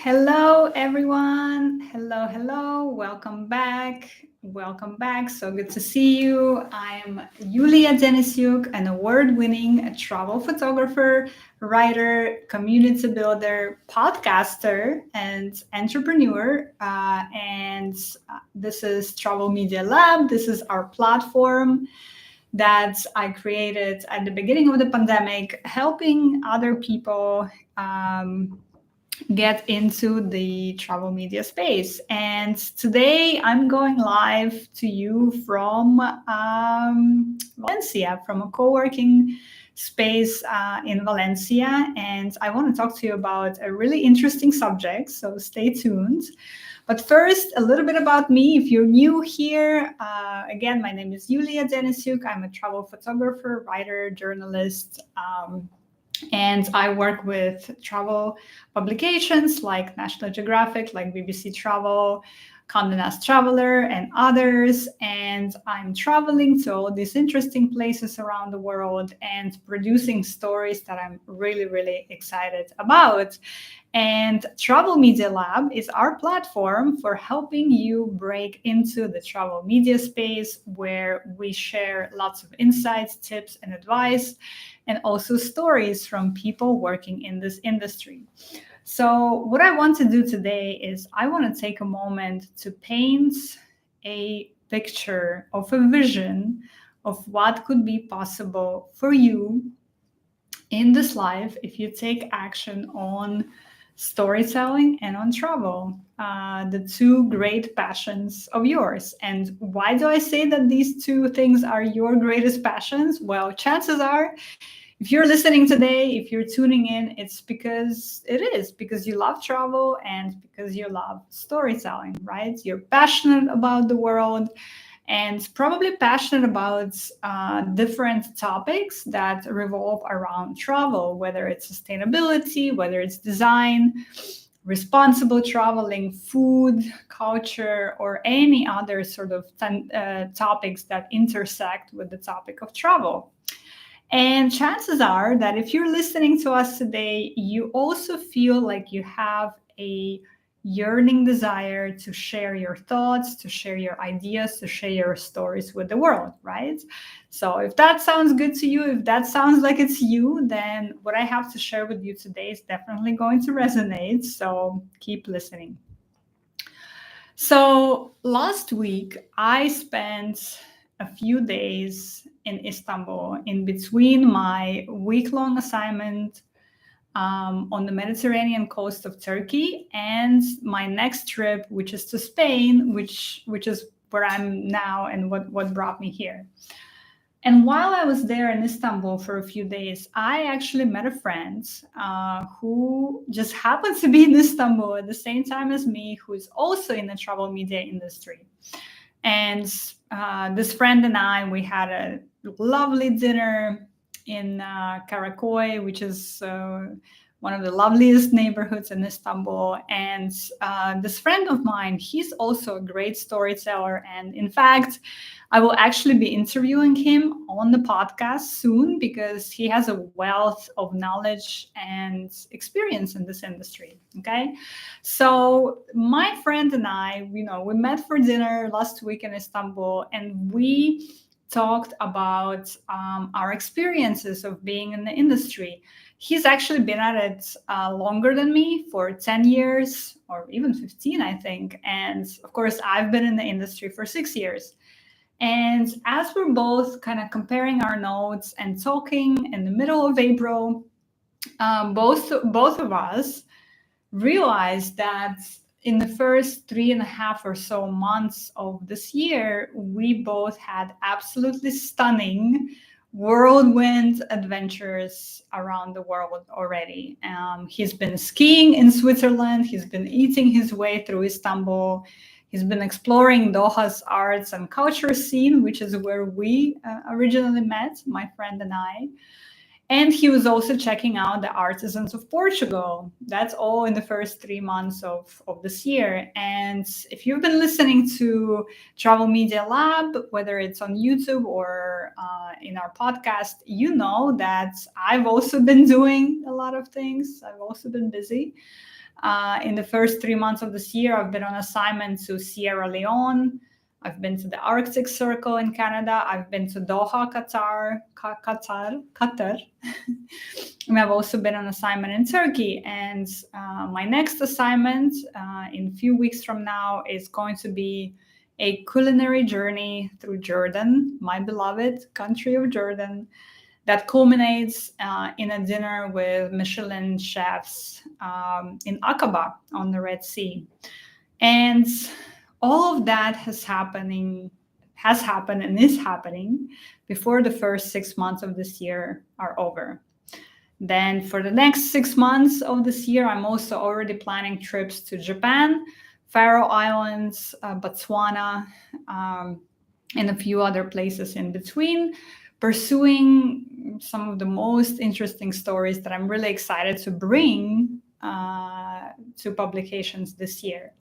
Hello, everyone. Hello, hello. Welcome back. Welcome back. So good to see you. I'm Yulia Denisyuk, an award winning travel photographer, writer, community builder, podcaster, and entrepreneur. And this is Travel Media Lab. This is our platform that I created at the beginning of the pandemic, helping other people. Get into the travel media space. And today I'm going live to you from Valencia, from a co working space in Valencia. And I want to talk to you about a really interesting subject. So stay tuned. But first, a little bit about me. If you're new here, again, my name is Yulia Denisyuk. I'm a travel photographer, writer, journalist. And I work with travel publications like National Geographic, like BBC Travel, Condé Nast Traveler, and others. And I'm traveling to all these interesting places around the world and producing stories that I'm really, really excited about. And Travel Media Lab is our platform for helping you break into the travel media space, where we share lots of insights, tips, and advice, and also stories from people working in this industry. So, what I want to do today is I want to take a moment to paint a picture of a vision of what could be possible for you in this life if you take action on storytelling and on travel, the two great passions of yours. And why do I say that these two things are your greatest passions? Well, chances are, if you're listening today, if you're tuning in, it's because you love travel and because you love storytelling, right? You're passionate about the world and probably passionate about different topics that revolve around travel, whether it's sustainability, whether it's design, responsible traveling, food, culture, or any other sort of topics that intersect with the topic of travel. And chances are that if you're listening to us today, you also feel like you have a yearning desire to share your thoughts, to share your ideas, to share your stories with the world, right? So if that sounds good to you, if that sounds like it's you, then what I have to share with you today is definitely going to resonate. So keep listening. So last week, I spent a few days in Istanbul in between my week-long assignment on the Mediterranean coast of Turkey and my next trip, which is to Spain, which is where I'm now and what brought me here. And while I was there in Istanbul for a few days, I actually met a friend who just happened to be in Istanbul at the same time as me, who is also in the travel media industry. And this friend and I, we had a lovely dinner in Karakoy, which is one of the loveliest neighborhoods in Istanbul. And this friend of mine, he's also a great storyteller. And in fact, I will actually be interviewing him on the podcast soon because he has a wealth of knowledge and experience in this industry. Okay. So my friend and I, we met for dinner last week in Istanbul, and we talked about our experiences of being in the industry. He's actually been at it longer than me for 10 years or even 15, I think. And of course, I've been in the industry for 6 years. And as we're both kind of comparing our notes and talking in the middle of April, both of us realized that in the first 3.5 or so months of this year, we both had absolutely stunning whirlwind adventures around the world already. He's been skiing in Switzerland. He's been eating his way through Istanbul. He's been exploring Doha's arts and culture scene, which is where we originally met, my friend and I. And he was also checking out the artisans of Portugal. That's all in the first 3 months of this year. And if you've been listening to Travel Media Lab, whether it's on YouTube or in our podcast, you know that I've also been doing a lot of things. I've also been busy. In the first 3 months of this year, I've been on assignment to Sierra Leone. I've been to the Arctic Circle in Canada. I've been to Doha, Qatar. And I've also been on assignment in Turkey. And my next assignment in a few weeks from now is going to be a culinary journey through Jordan, my beloved country of Jordan, that culminates in a dinner with Michelin chefs in Aqaba on the Red Sea. And all of that has happened and is happening before the first 6 months of this year are over. Then for the next 6 months of this year, I'm also already planning trips to Japan, Faroe Islands, Botswana, and a few other places in between, pursuing some of the most interesting stories that I'm really excited to bring to publications this year.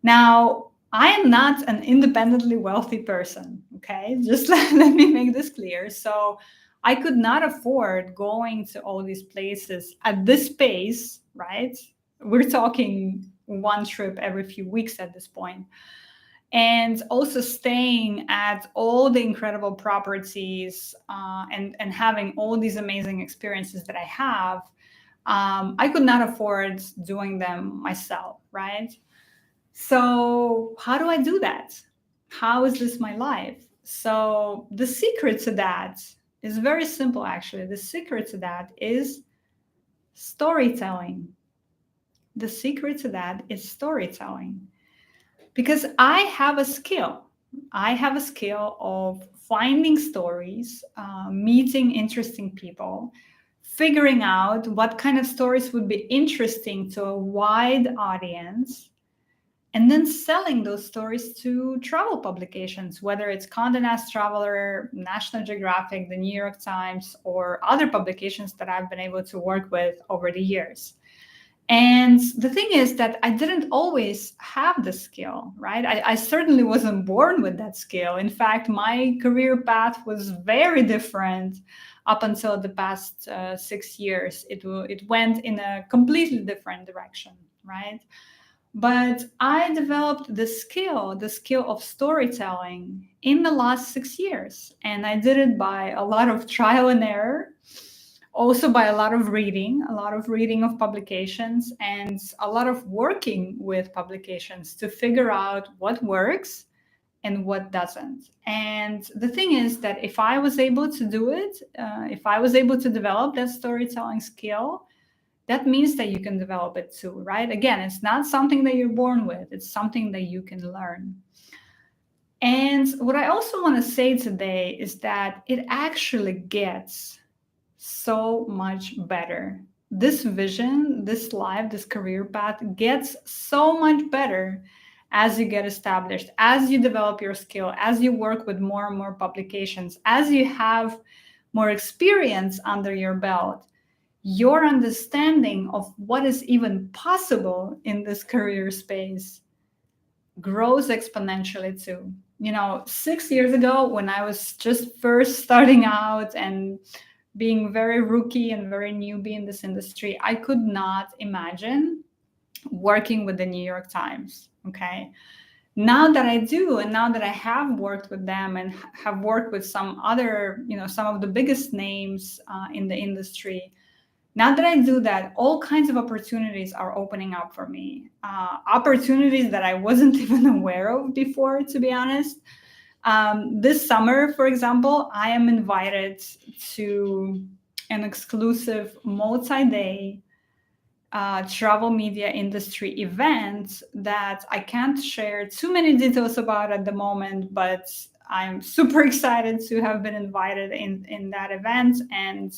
Now, I am not an independently wealthy person, okay? Just let me make this clear. So I could not afford going to all these places at this pace, right? We're talking one trip every few weeks at this point. And also staying at all the incredible properties and having all these amazing experiences that I have, I could not afford doing them myself, right? So how do I do that? How is this my life? So the secret to that is very simple, actually. The secret to that is storytelling. The secret to that is storytelling. Because I have a skill. I have a skill of finding stories, meeting interesting people, figuring out what kind of stories would be interesting to a wide audience, and then selling those stories to travel publications, whether it's Condé Nast Traveler, National Geographic, the New York Times, or other publications that I've been able to work with over the years. And the thing is that I didn't always have the skill, right? I certainly wasn't born with that skill. In fact, my career path was very different up until the past 6 years. It went in a completely different direction, right? But I developed the skill of storytelling in the last 6 years. And I did it by a lot of trial and error, also by a lot of reading of publications, and a lot of working with publications to figure out what works and what doesn't. And the thing is that if I was able to do it, if I was able to develop that storytelling skill, that means that you can develop it too, right? Again, it's not something that you're born with, it's something that you can learn. And what I also want to say today is that it actually gets so much better. This vision, this life, this career path gets so much better as you get established, as you develop your skill, as you work with more and more publications, as you have more experience under your belt. Your understanding of what is even possible in this career space grows exponentially too. 6 years ago, when I was just first starting out and being very rookie and very newbie in this industry, I could not imagine working with the New York Times, okay? Now that I do, and now that I have worked with them and have worked with some other, some of the biggest names in the industry, now that I do that, all kinds of opportunities are opening up for me. Opportunities that I wasn't even aware of before, to be honest. This summer, for example, I am invited to an exclusive multi-day travel media industry event that I can't share too many details about at the moment, but I'm super excited to have been invited in that event. And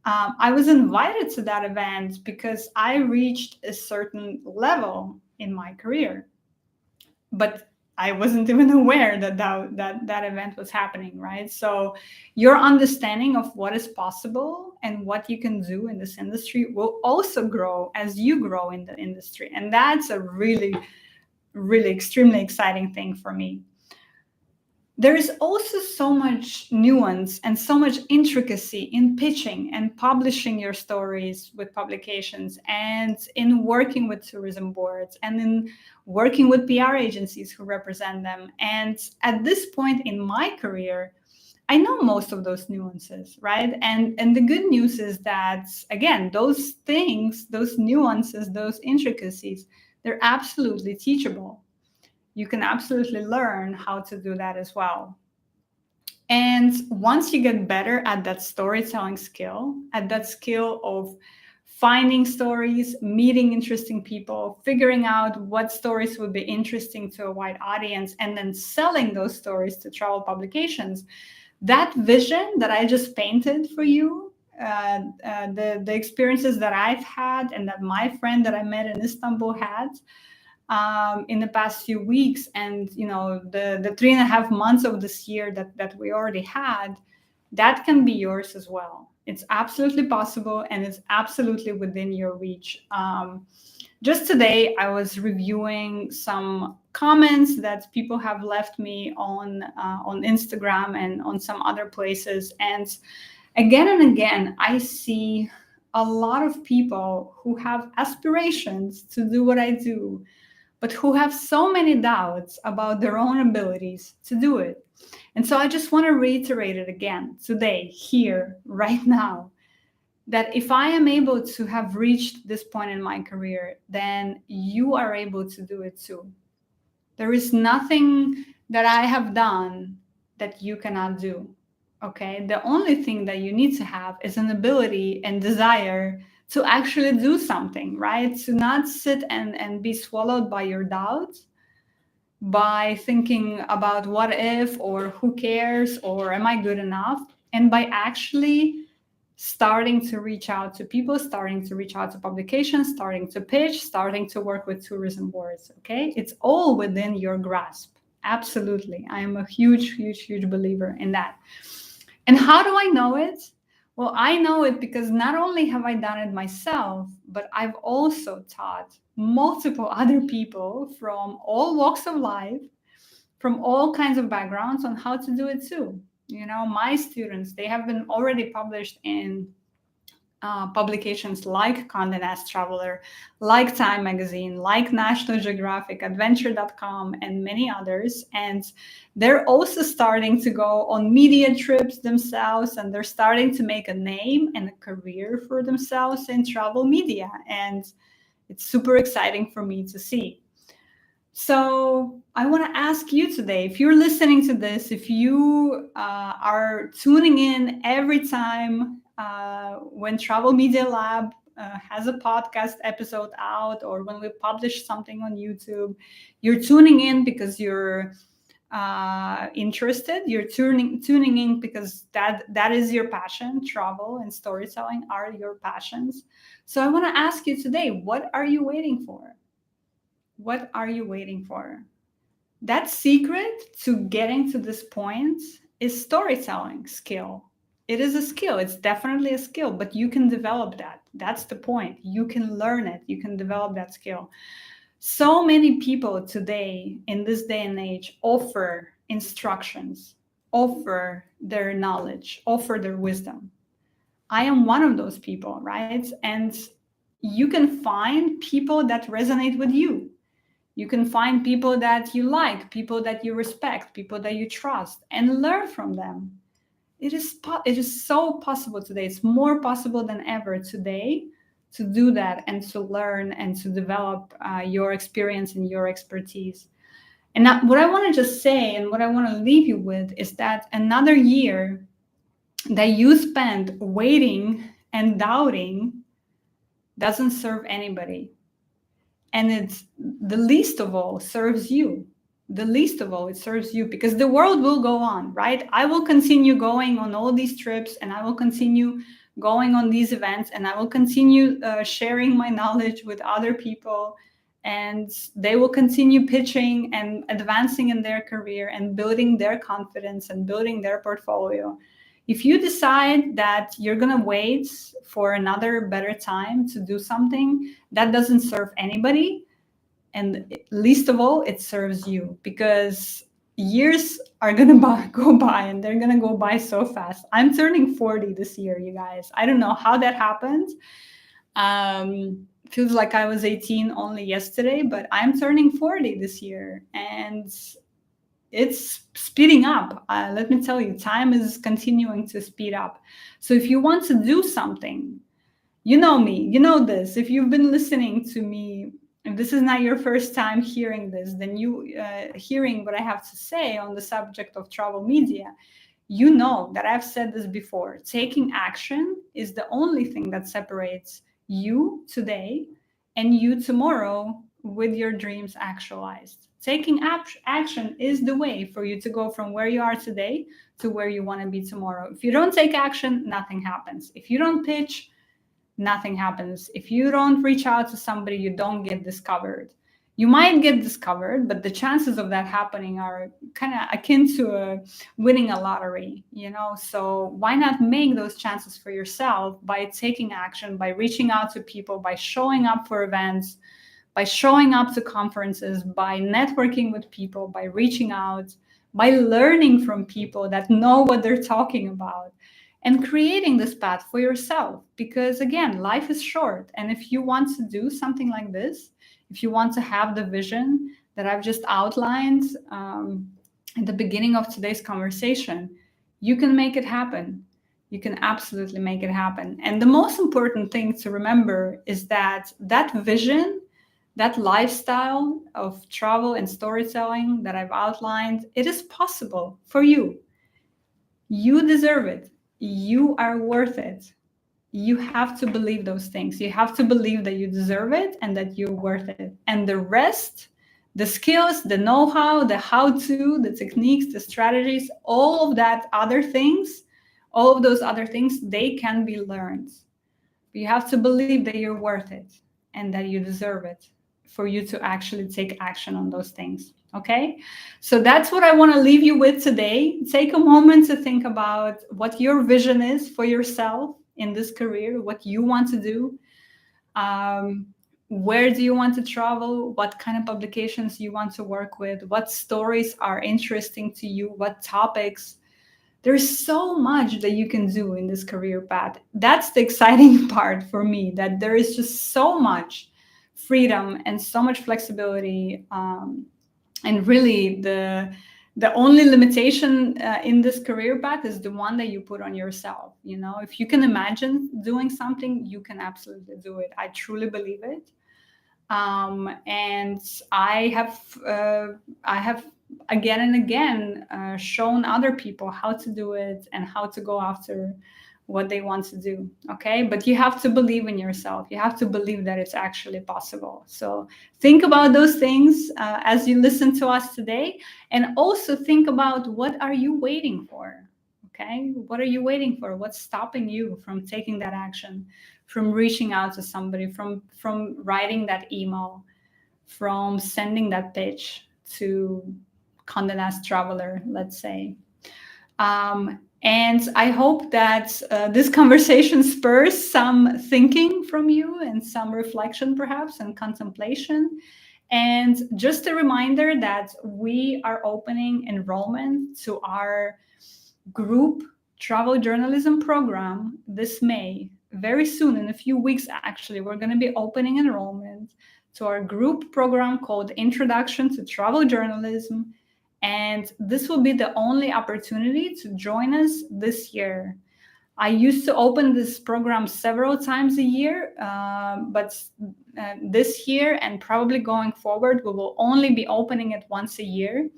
I was invited to that event because I reached a certain level in my career, but I wasn't even aware that event was happening, right? So your understanding of what is possible and what you can do in this industry will also grow as you grow in the industry. And that's a really, really extremely exciting thing for me. There is also so much nuance and so much intricacy in pitching and publishing your stories with publications, and in working with tourism boards, and in working with PR agencies who represent them. And at this point in my career, I know most of those nuances, right? And the good news is that, again, those things, those nuances, those intricacies, they're absolutely teachable. You can absolutely learn how to do that as well. And once you get better at that storytelling skill, at that skill of finding stories, meeting interesting people, figuring out what stories would be interesting to a wide audience, and then selling those stories to travel publications, that vision that I just painted for you, the experiences that I've had and that my friend that I met in Istanbul had, in the past few weeks, and the 3.5 months of this year that we already had, that can be yours as well. It's absolutely possible, and it's absolutely within your reach. Just today I was reviewing some comments that people have left me on Instagram and on some other places, and again and again I see a lot of people who have aspirations to do what I do, but who have so many doubts about their own abilities to do it. And so I just want to reiterate it again today, here, right now, that if I am able to have reached this point in my career, then you are able to do it too. There is nothing that I have done that you cannot do. Okay. The only thing that you need to have is an ability and desire to actually do something, right? To not sit and be swallowed by your doubts, by thinking about what if, or who cares, or am I good enough? And by actually starting to reach out to people, starting to reach out to publications, starting to pitch, starting to work with tourism boards. Okay. It's all within your grasp. Absolutely. I am a huge, huge, huge believer in that. And how do I know it? Well, I know it because not only have I done it myself, but I've also taught multiple other people from all walks of life, from all kinds of backgrounds, on how to do it too. My students, they have been already published in publications like Condé Nast Traveler, like Time Magazine, like National Geographic, Adventure.com, and many others. And they're also starting to go on media trips themselves, and they're starting to make a name and a career for themselves in travel media. And it's super exciting for me to see. So I want to ask you today, if you're listening to this, if you are tuning in every time when Travel Media Lab has a podcast episode out, or when we publish something on YouTube, you're tuning in because you're interested. You're tuning in because that is your passion. Travel and storytelling are your passions. So I want to ask you today, what are you waiting for? What are you waiting for? That secret to getting to this point is storytelling skill. It is a skill. It's definitely a skill, but you can develop that. That's the point. You can learn it. You can develop that skill. So many people today, in this day and age, offer instructions, offer their knowledge, offer their wisdom. I am one of those people, right? And you can find people that resonate with you. You can find people that you like, people that you respect, people that you trust, and learn from them. It is so possible today. It's more possible than ever today to do that and to learn and to develop your experience and your expertise. And now, what I want to just say and what I want to leave you with is that another year that you spend waiting and doubting doesn't serve anybody. And it's the least of all serves you. The least of all, it serves you, because the world will go on, right? I will continue going on all these trips, and I will continue going on these events, and I will continue sharing my knowledge with other people, and they will continue pitching and advancing in their career and building their confidence and building their portfolio. If you decide that you're going to wait for another better time to do something, that doesn't serve anybody. And least of all, it serves you, because years are gonna go by, and they're gonna go by so fast. I'm turning 40 this year, you guys. I don't know how that happened. Feels like I was 18 only yesterday, but I'm turning 40 this year, and it's speeding up. Let me tell you, time is continuing to speed up. So if you want to do something, you know me, you know this. If you've been listening to me, if this is not your first time hearing this, then you hearing what I have to say on the subject of travel media, you know that I've said this before. Taking action is the only thing that separates you today and you tomorrow with your dreams actualized. Taking action is the way for you to go from where you are today to where you want to be tomorrow. If you don't take action, nothing happens. If you don't pitch, nothing happens. If you don't reach out to somebody, you don't get discovered. You might get discovered, but the chances of that happening are kind of akin to winning a lottery, you know? So why not make those chances for yourself by taking action, by reaching out to people, by showing up for events, by showing up to conferences, by networking with people, by reaching out, by learning from people that know what they're talking about, and creating this path for yourself. Because again, life is short. And if you want to do something like this, if you want to have the vision that I've just outlined at the beginning of today's conversation, you can make it happen. You can absolutely make it happen. And the most important thing to remember is that that vision, that lifestyle of travel and storytelling that I've outlined, it is possible for you. You deserve it. You are worth it. You have to believe those things. You have to believe that you deserve it and that you're worth it. And the rest, the skills, the know-how, the how-to, the techniques, the strategies, all of that other things, all of those other things, they can be learned. But you have to believe that you're worth it and that you deserve it for you to actually take action on those things. Okay, so that's what I want to leave you with today. Take a moment to think about what your vision is for yourself in this career, what you want to do. Where do you want to travel? What kind of publications you want to work with? What stories are interesting to you? What topics? There's so much that you can do in this career path. That's the exciting part for me, that there is just so much freedom and so much flexibility. And really, the only limitation in this career path is the one that you put on yourself. You know, if you can imagine doing something, you can absolutely do it. I truly believe it. And I have again and again shown other people how to do it and how to go after what they want to do. Okay, but you have to believe in yourself. You have to believe that it's actually possible. So think about those things as you listen to us today, and also think about, what are you waiting for? Okay, what are you waiting for? What's stopping you from taking that action, from reaching out to somebody, from writing that email, from sending that pitch to Condé Nast Traveler, let's say. And I hope that this conversation spurs some thinking from you and some reflection, perhaps, and contemplation. And just a reminder that we are opening enrollment to our group travel journalism program this May. Very soon, in a few weeks, actually, we're going to be opening enrollment to our group program called Introduction to Travel Journalism. And this will be the only opportunity to join us this year. I used to open this program several times a year, but this year and probably going forward, we will only be opening it once a year.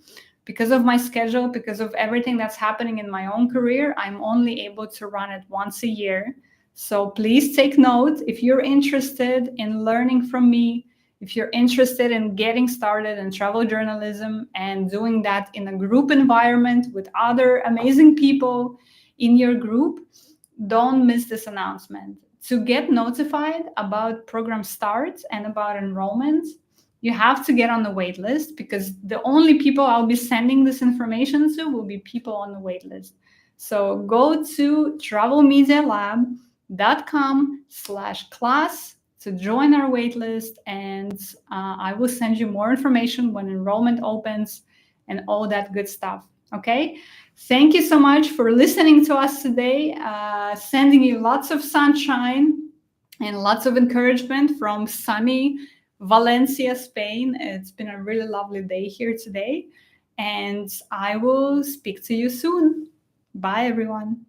Because of my schedule, because of everything that's happening in my own career, I'm only able to run it once a year. So please take note. If you're interested in learning from me, if you're interested in getting started in travel journalism and doing that in a group environment with other amazing people in your group, don't miss this announcement. To get notified about program starts and about enrollment, you have to get on the wait list, because the only people I'll be sending this information to will be people on the wait list. So go to travelmedialab.com/class to join our waitlist, and I will send you more information when enrollment opens. and all that good stuff. Okay, thank you so much for listening to us today. Sending you lots of sunshine and lots of encouragement from sunny Valencia, Spain. It's been a really lovely day here today, and I will speak to you soon. Bye, everyone.